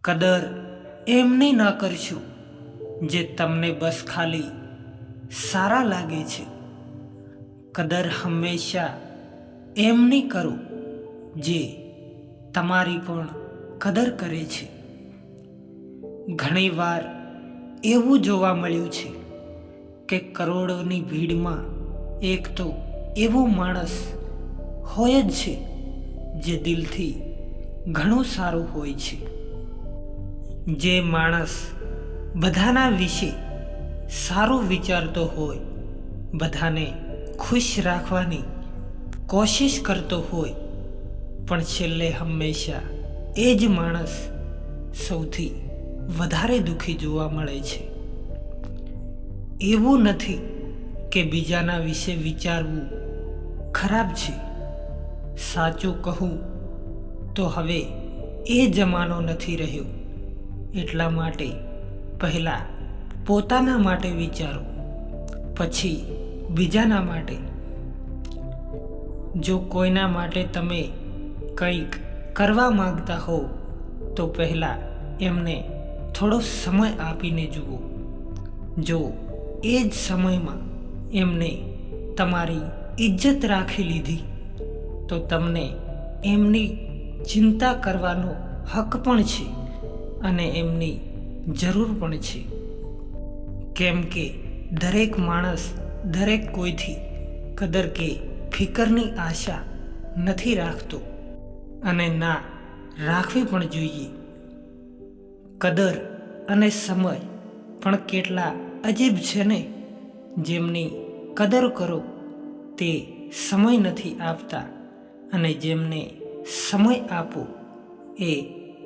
કદર એમની ન કરશો જે તમને બસ ખાલી સારા લાગે છે. કદર હંમેશા એમની કરો જે તમારી પણ કદર કરે છે. ઘણીવાર એવું જોવા મળ્યું છે કે કરોડોની ભીડમાં એક તો એવો માણસ હોય જ છે જે દિલથી ઘણું સારું હોય છે. જે માણસ બધાના વિશે સારું વિચારતો હોય, બધાને ખુશ રાખવાની કોશિશ કરતો હોય, પણ છેલ્લે હંમેશા એ જ માણસ સૌથી વધારે દુઃખી જોવા મળે છે. એવું નથી કે બીજાના વિશે વિચારવું ખરાબ છે. સાચું કહું તો હવે એ જમાનો નથી રહ્યો. એટલા માટે પહેલા પોતાના માટે વિચારો, પછી બીજાના માટે. જો કોઈના માટે તમે કંઈક કરવા માંગતા હો તો પહેલા એમને થોડો સમય આપીને જુઓ. જો એ જ સમયમાં એમને તમારી ઇજ્જત રાખી લીધી તો તમને એમની ચિંતા કરવાનો હક પણ છે અને એમની જરૂર પણ છે. કેમ કે દરેક માણસ દરેક કોઈથી કદર કે ફિકરની આશા નથી રાખતો અને ના રાખવી પણ જોઈએ. કદર અને સમય પણ કેટલા અજીબ છે ને. જેમની કદર કરો તે સમય નથી આપતા અને જેમને સમય આપો એ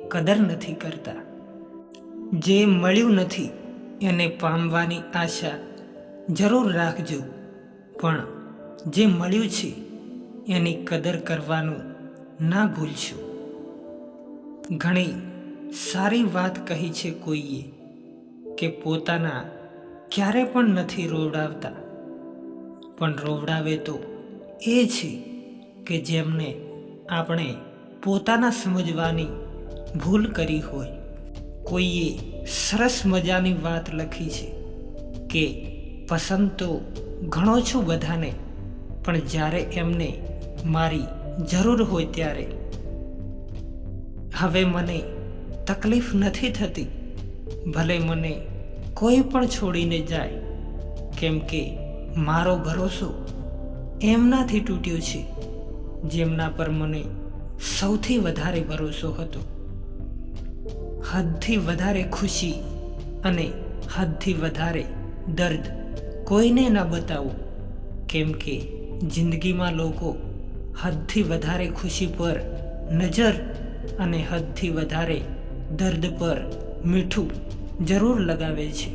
કદર નથી કરતા. જે મળ્યું નથી એને પામવાની આશા જરૂર રાખજો, પણ જે મળ્યું છે એની કદર કરવાનું ના ભૂલશો. ઘણી સારી વાત કહી છે કોઈએ કે પોતાના ક્યારે પણ નથી રોવડાવતા, પણ રોવડાવે તો એ છે કે જેમને આપણે પોતાના સમજવાની ભૂલ કરી હોય. કોઈએ સરસ મજાની વાત લખી છે કે પસંદ તો ઘણો છું બધાને, પણ જ્યારે એમને મારી જરૂર હોય ત્યારે. હવે મને તકલીફ નથી થતી ભલે મને કોઈ પણ છોડીને જાય, કેમ કે મારો ભરોસો એમનાથી તૂટ્યો છે જેમના પર મને સૌથી વધારે ભરોસો હતો. હદથી વધારે ખુશી અને હદથી વધારે દર્દ કોઈને ન બતાવો, કેમ કે જિંદગીમાં લોકો હદથી વધારે ખુશી પર નજર અને હદથી વધારે દર્દ પર મીઠું જરૂર લગાવે છે.